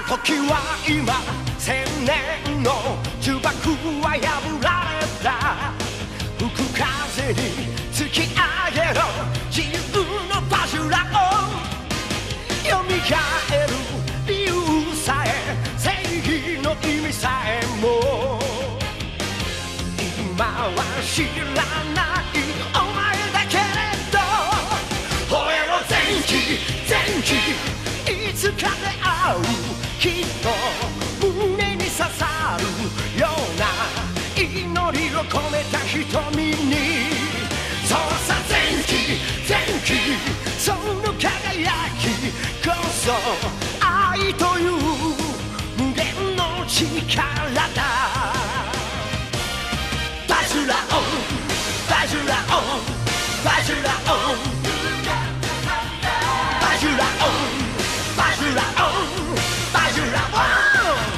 時は今千年の呪縛は破られた吹く風に突き上げろ自由のバジュラを蘇る理由さえ正義の意味さえも今は知らないお前だけれど吠えろ前期前期いつかで会うきっと胸に刺さるような祈りを込めた瞳にそうさ前期前期その輝きこそ愛という無限の力だバジュラオンバジュラオンバジュラオンバジュラオンバジュラオンバジュラオン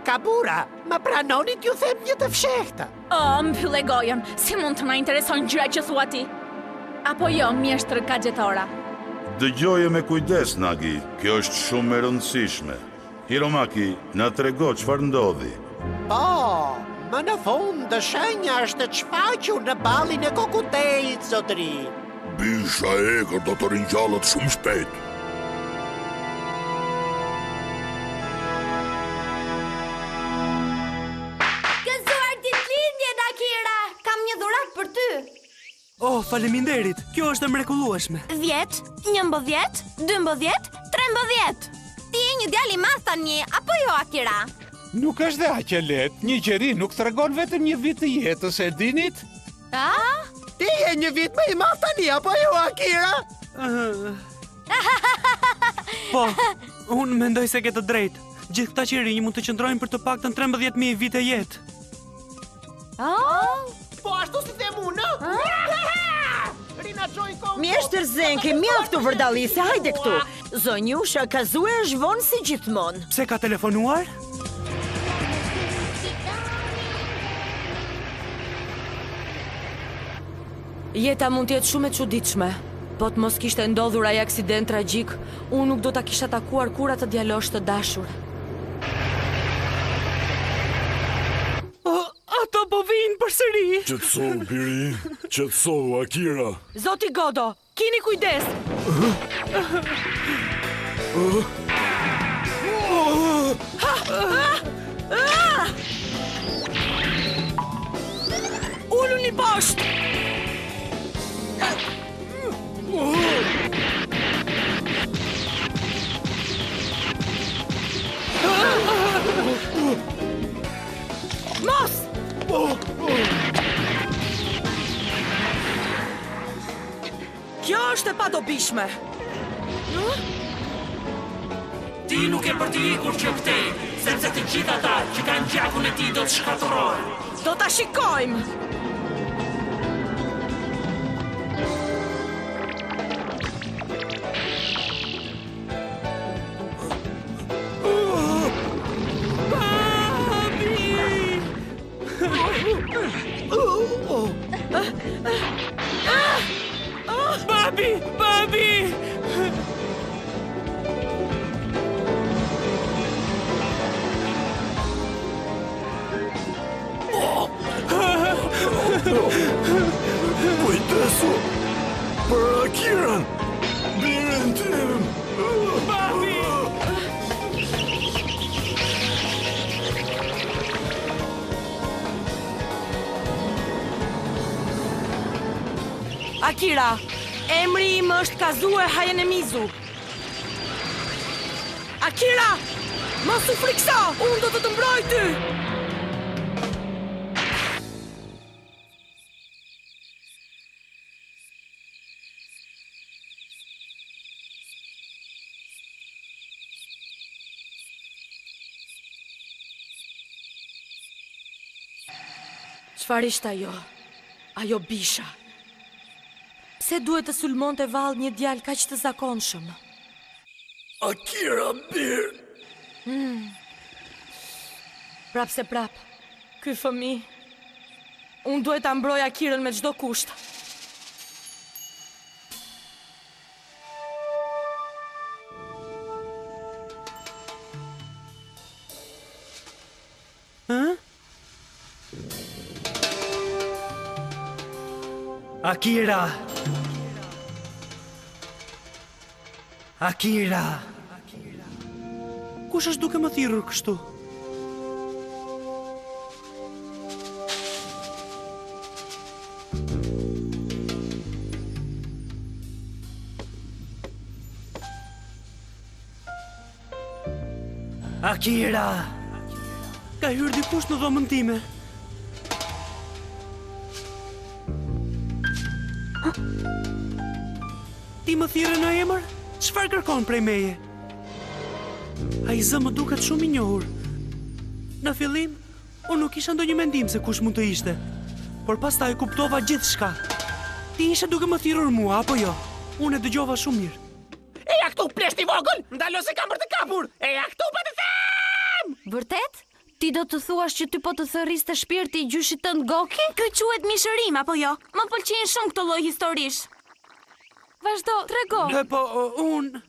Kabura, ma pranoni t'ju them një të fshehta. Mbyll e gojën, si mund të na intereson gjëra që thua ti? Apo jo, mjeshtër kagjetora? Dëgjoje me kujdes, Nagi, kjo është shumë e rëndësishme. Hiromaki, na trego çfarë ndodhi. Po, më në fund shenja është të shfaqur në ballin e kokutejit, zotëri. Bisha e egër do të rinjallët shumë shpejt. Faleminderit, kjo është e mrekullueshme. 10, 11, 12, 13. Ti je një djalë i madh tani, apo jo, Akira? Nuk është dhe aq e lehtë. Një qeri nuk tregon vetëm një vit të jetës, e dinit? A? Ti je një vit më i madh tani, apo jo, Akira? Po, unë mendoj se ke të drejtë. Gjithë këta qeri mund të qëndrojnë për të paktën 13.000 vite jetë. Po ashtu si them unë? Mjeshtër Zenki, mjaftu vërdallisi, hajde këtu. Zonjusha Kazue është vonë si gjithmonë. Pse ka telefonuar? Jeta mund t'jetë shumë e çuditshme. Po të mos kishte ndodhur ai aksident tragjik, unë nuk do ta kisha takuar kur atë djalosh të dashur. Ato po vinë përsëri. Qetëso, Biri, qetëso, Akira. Zoti Godo, kini kujdes. Uluni poshtë. Mos! Kjo është e padobishme. Ti nuk e për t'i ikur që këtej, sepse të gjitha ata që kanë gjakun e ti do të shkatërrohen. Do ta shikojmë. Babi! Kujdesu! Për Akiran! Birin tim! Babi! Akira, emri im është Kazue Hayanemizu. Akira, mos u frikso, unë do të të mbroj ty. Çfarë ishte ajo? Ajo bisha. Pse duhet të sulmonte vallë një djalë kaq të zakonshëm? Akira bir. Prap se prap. Ky fëmijë. Unë duhet ta mbroj Akirën me çdo kusht. Akira! Akira! Kush është duke më thirrur kështu? Akira! Ka hyrë dikush në dhomën time. Ti më thirrë në emër? Çfarë kërkon prej meje? Ai zë më duket shumë i njohur. Në fillim, unë nuk isha ndonjë mendim se kush mund të ishte, por pastaj kuptova gjithçka. Ti ishe duke më thirrur mua apo jo? Unë e dëgjova shumë mirë. Eja këtu plesht i vogël, ndalo se kam për të kapur. Eja këtu pa të them. Vërtet? Ti do të thuash që ty po të thërriste shpirti i gjyshit tënd Goki? Ky quhet mishërim apo jo? Më pëlqejnë shumë këto lloj historish. Vazhdo, trego. Po, unë...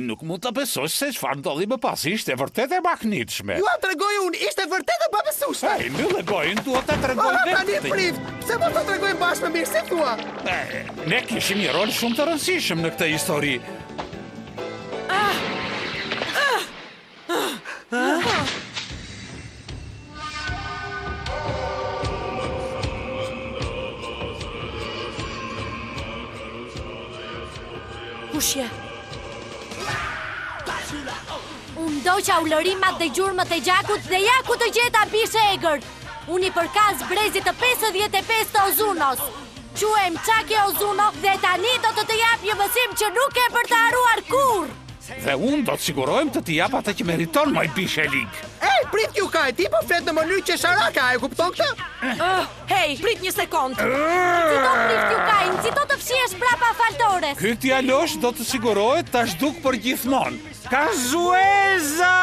Nuk mund të besosh se çfarë ndodhi më pas, ishte vërtet e maknitshme. Ju tregoj unë, ishte vërtet e pabesueshme. Ai, mbyllë gojën, duhet ta tregoj vetë. Tani prit, pse mos ta tregojmë bashkë me mirë si thua? Ne kishim një rol shumë të rëndësishëm në këtë histori. Kush je? Unë ndoqa ulërimat dhe gjurmët e gjakut dhe ja ku të gjeta bishë egër. Unë i përkas brezit të 55 të Ozunos. Quhem Çaki Ozuno dhe tani do të jap një mësim që nuk e për të haruar kurrë. Dhe unë do të sigurojmë të t'i jap atë që meriton, maj bishe lig. Ej, prit ju kaj, ti po flet në mënyrë që sharaka, e kupton këtë? Hej, prit një sekond. Si do prit ju kaj, si do të fshihesh prapa faltores. Ky djalosh do të sigurohet ta zhduk për gjithmonë. Kazueza!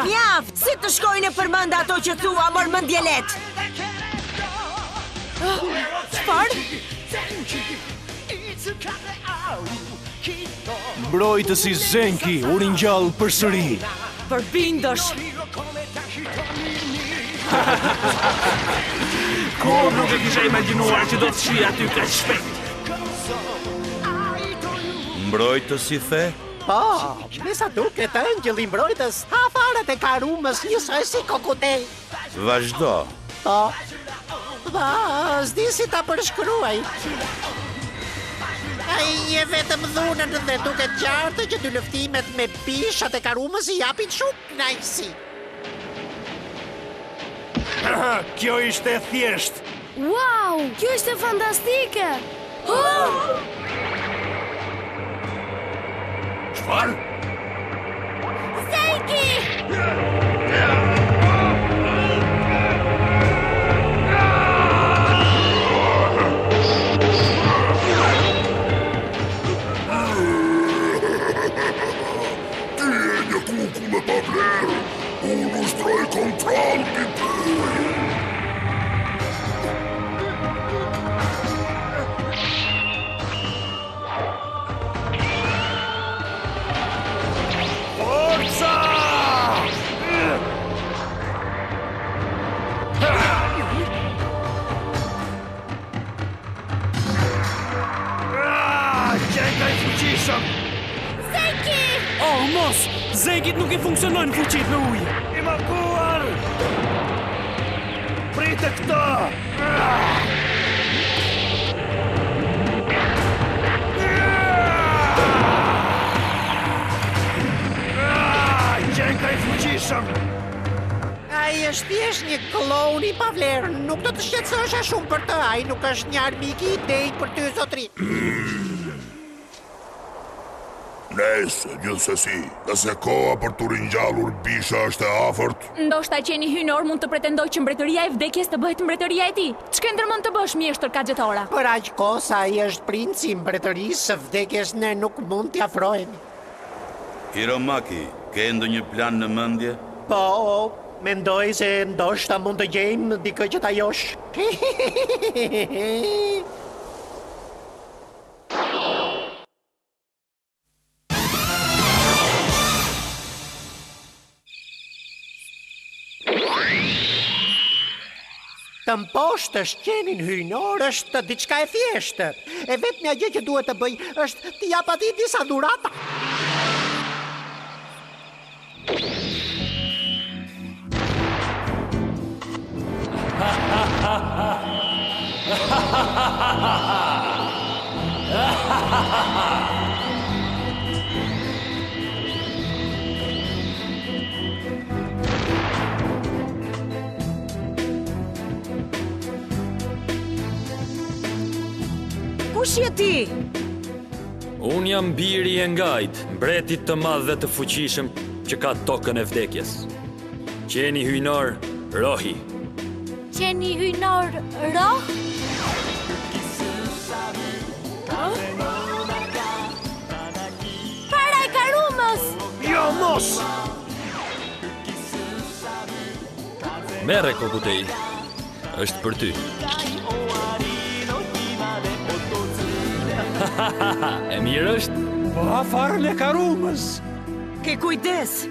Mjaft, si të shkojnë e përmend ato që thua, mor mendje let. Çfarë? Mbrojtësi Zenki u ringjall përsëri. Përbindësh. Kur nuk e kisha imagjinuar që do të shih aty kaq shpejt. Mbrojtësi the? Po, me sa duket ëngjëlli mbrojtës, afaret e karumës njësoj si kokutej. Vazhdo. Po, s'di si ta përshkruaj. Ai një vetëm dhunën dhe duket qartë që dy luftimet me bishat e karumës i japin shumë kënaqësi. Kjo ishte thjesht. Wow, kjo ishte fantastike. Çfarë? Zenki! Një kuku me pavlerë, unë ushtroj kontrol mbi ty. Forza! Gjeka i fuqishëm! Oh, mos! Zenkit nuk i funksionojnë fuqit me ujë. I makuar! Pritë këto! Gjeka i fuqishëm! Ai është thjesht një kloun i pavlerë, nuk do të shqetësohesh shumë për të, ai nuk është një armik i idejt për ty zotri. Nëse, gjithsesi, nëse koha për të ringjallur bisha është e afërt, Ndoshta qeni hynor mund të pretendoj që mbretëria e vdekjes të bëhet mbretëria e tij. Ç'ke ndërmend të bësh mjeshtër kagjetora? Për aq kohë sa ai është princi i mbretërisë së vdekjes, ne nuk mund t'i afrohemi. Hiromaki, ke ndonjë plan në mendje? Po, mendoj se ndoshta mund të gjejmë dikë që ta josh. Të mposhtësh qenin hynor është diçka e thjeshtë. E vetmja gjë që duhet të bëj është t'i jap atij disa dhurata. Kush je ti? Unë jam biri e ngajt, mbretit të madh dhe të fuqishëm që ka tokën e vdekjes. Qeni hynor, Rohi. Qeni hynor, Roh? Para e karumës! Jo, mos! Merre kokutej, është për ty. E mirë është? Po afarën e karumës! Ke kujdes!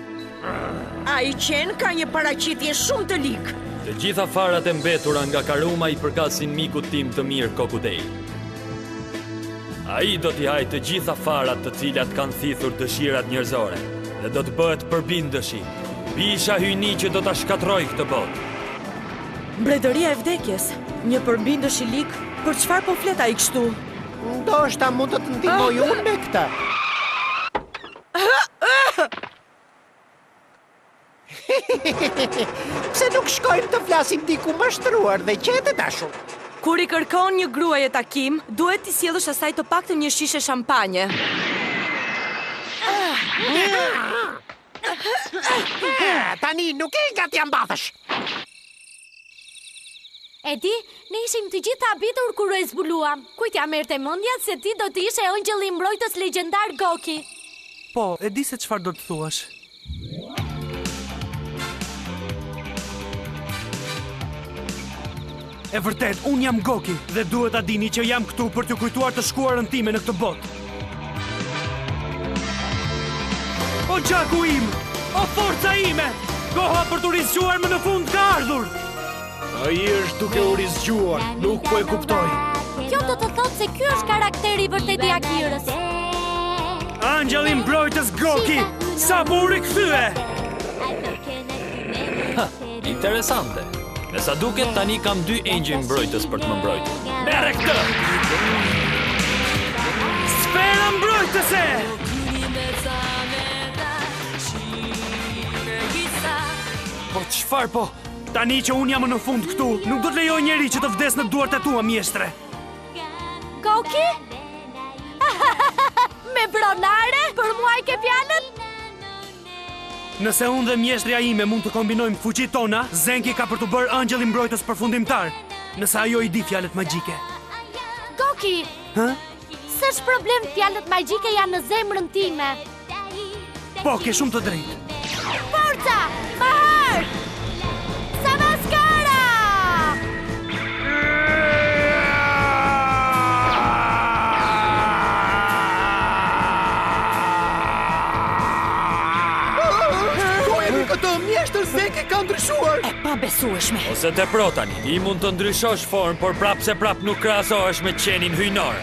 A i qenë ka një paraqitje shumë të likë. Të gjitha farat e mbetura nga karuma i përkasin mikut tim të mirë kokutej. A i do t'i hajë të gjitha farat të cilat kanë thithur dëshirat njerëzore dhe do të bëhet përbindëshi. Bisha hyjni që do t'a shkatroj këtë botë. Mbretëria e vdekjes, një përmbindësh i lik, për çfarë po flet ai kështu? Ndoshta mund të të ndihmoj unë me këtë. Pse nuk shkojmë të flasim diku mashtruar dhe qete dashur? Kur i kërkon një gruaje takim, duhet t'i sjellësh asaj të paktën një shishe shampanje. Tani nuk e gati ambathësh. E di, ne ishim të gjithë habitur kur e zbuluam. Kujt ja merrte mendja se ti do të ishe angjëlli i mbrojtës legjendar Goki. Po, e di se çfarë do të thuash. E vërtet, unë jam Goki dhe duhet ta dini që jam këtu për t'ju kujtuar të shkuarën time në këtë botë. O gjaku im, o forca ime, koha për t'u rizgjuar më në fund ka ardhur. Ai është duke u rizgjuar, nuk po e kuptoj. Kjo do të thotë se ky është karakteri i vërtetë i Akirës. Angjëlli mbrojtës Goki, sa po u rikthye. Interesante. Me sa duket tani kam 2 engjëj mbrojtës për të më mbrojtur. Merre këtë! Sfera mbrojtëse! Po çfarë po? Tani që unë jam në fund këtu, nuk do të lejoj njeri që të vdes në duart e tua, mjeshtre. Goki? Me pronare? Për mua i ke fjalën? Nëse unë dhe mjeshtria ime mund të kombinojmë fuqit tona, Zenki ka për të bërë angjëlli mbrojtës përfundimtar, nëse ajo i di fjalët magjike. Goki! Hë? S'është problem, fjalët magjike janë në zemrën time. Po, ke shumë të drejtë. Forca! Bahar! Samaskara! Këtë mjeshtër Zenki ka ndryshuar. E pa besueshme. Ose te protani, i mund të ndryshosh formë, por prap se prap nuk krahasohesh me qenin hyjnor.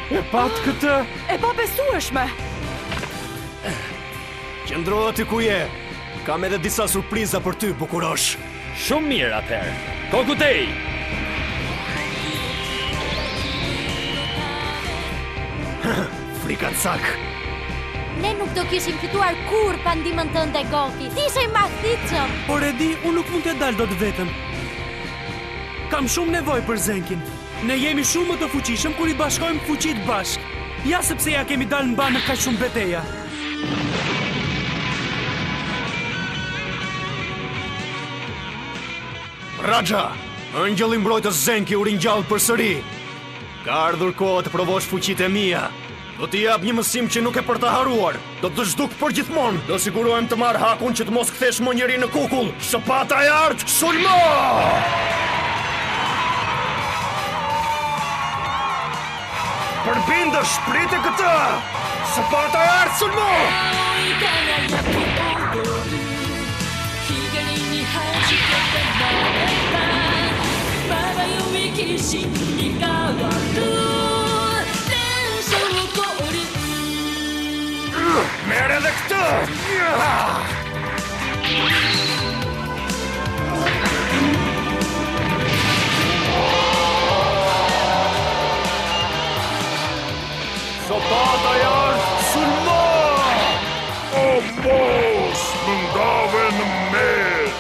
E pat këtë? E pa besueshme. Qëndro aty ku je. Kam edhe disa surpriza për ty, bukurosh. Shumë mirë atëherë. Kokutej! Frikacak. Ne nuk do kishim fituar kur pa ndihmën tënde, Goki. Ti ishe i mahditshëm. Por e di, unë nuk mund të dal dot vetëm. Kam shumë nevojë për Zenkin. Ne jemi shumë më të fuqishëm kur I bashkojmë fuqit bashk. Ja sepse ja kemi dalë mba në kaq shumë betejë. Raja, ëngjëlli mbrojtës Zenki u ringjall përsëri. Ka ardhur koha të provosh fuqitë e mia. Do t'i jap një mësim që nuk e për të haruar. Do të zhduk për gjithmonë. Do sigurohem të marr hakun që të mos kthesh më njëri në kukull. Shpata e art, sulmo! Përbindësh, prite këtë! Shpata e art, sulmo! Merë edhe këtë! Sopata jarë, sulmo! O mos, më ndave në med!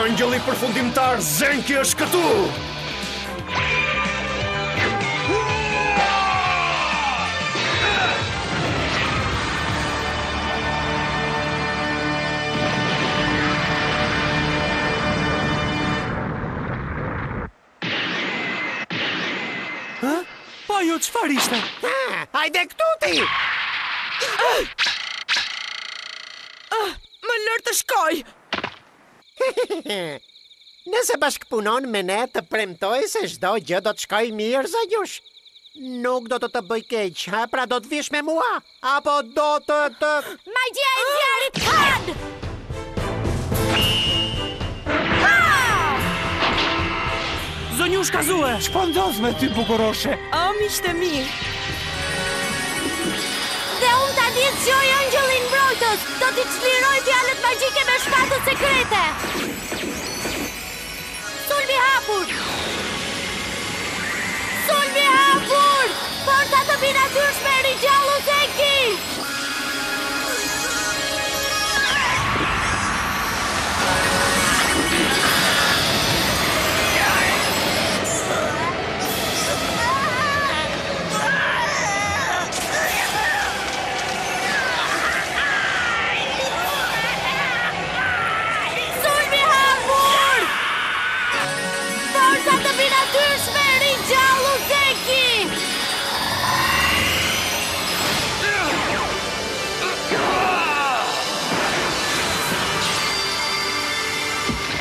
Angjëlli përfundimtar Zenki është këtu! Jo, çfarë ishte? Hajde këtu ti! Më lër të shkoj! Nëse bashkëpunon me ne të premtoj se çdo gjë do të shkojë mirë, Zanjush. Nuk do të bëj keq, pra do të vish me mua, apo do të... Magjia e zjarit Khan! Zonjush Kazue! Ç'po ndodh me ty, bukuroshe? O, miqtë mi! Dhe unë tani zgjoj ëngjëllin mbrojtës! Do t'i çliroj fjalët magjike me shpatën sekrete! Sulmi hapur! Sulmi hapur! Forca të binatyrshme ringjallu Zenki!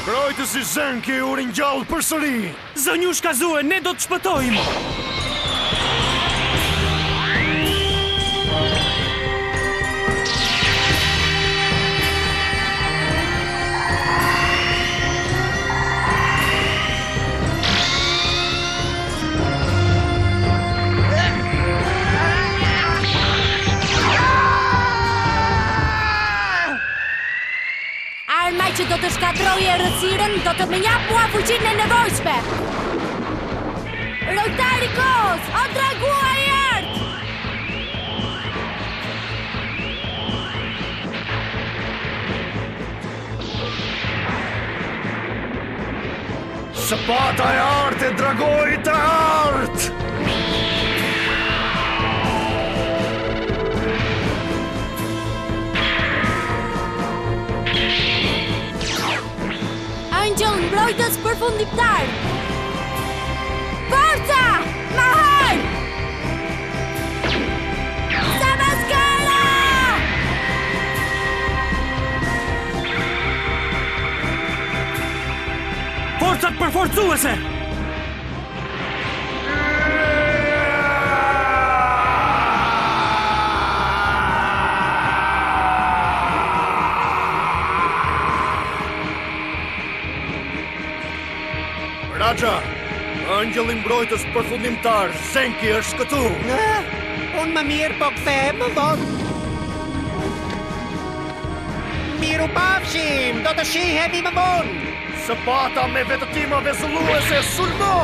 Mbrojtësi Zenki u ringjall përsëri! Zonjush Kazue, ne do të shpëtojmë! Që do të shkatroje rësiren, do të më njap mua fuqinë e nevojshme. Rojtari Kos, o dragua i art! Shpata e art e dragojit të art! Angjëll mbrojtës përfundimtar! Forca! Mahar! Samaskara! Forcat përforcuese! Raja, angjëlli mbrojtës përfundimtar, Zenki është këtu! Unë më mirë po kthehem më vonë. Miru pafshim, do të shihemi më vonë. Shpata me vetëtimave zulluese, sulmo!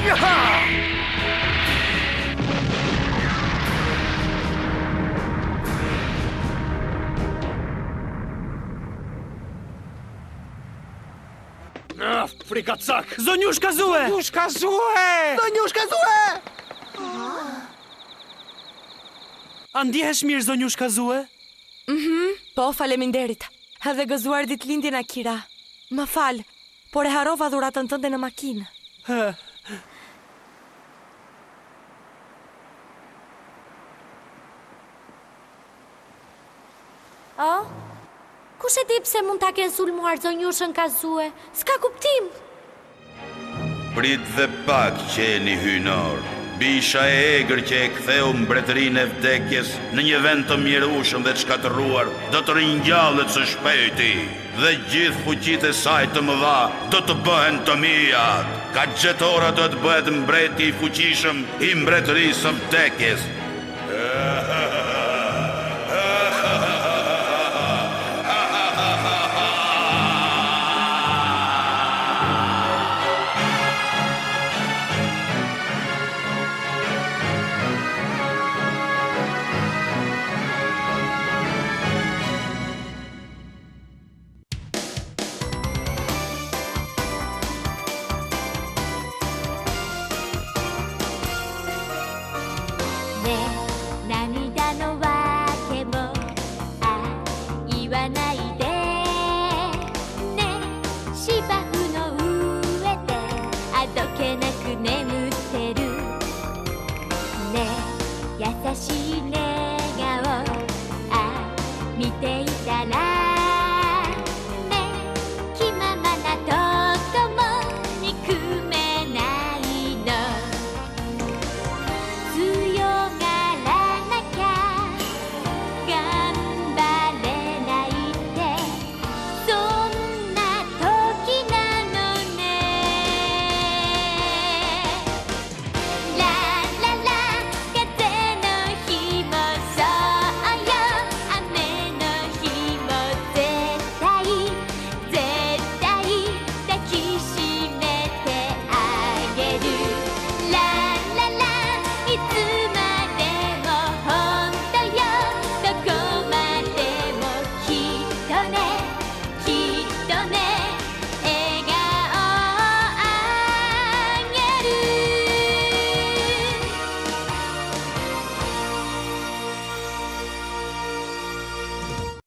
Jaha! Frikacak! Zonjush Kazue! Zonjush Kazue! Zonjush Kazue! A ndihesh mirë, zonjush Kazue? Po, faleminderit. Edhe gëzuar ditëlindjen Akira. Më fal, por e harrova dhuratën tënde në makinë. Kush e di pse mund ta kenë sulmuar zonjushën Kazue? S'ka kuptim. Prit dhe pak qeni hynor. Bisha e egër që e ktheu mbretërinë e vdekjes në një vend të mjerueshëm dhe të shkatërruar, do të ringjallët së shpejti, dhe gjithë fuqitë e saj të mëdha do të bëhen të mijat. Kaxhetora do të bëhet mbreti i fuqishëm i mbretërisë së vdekjes.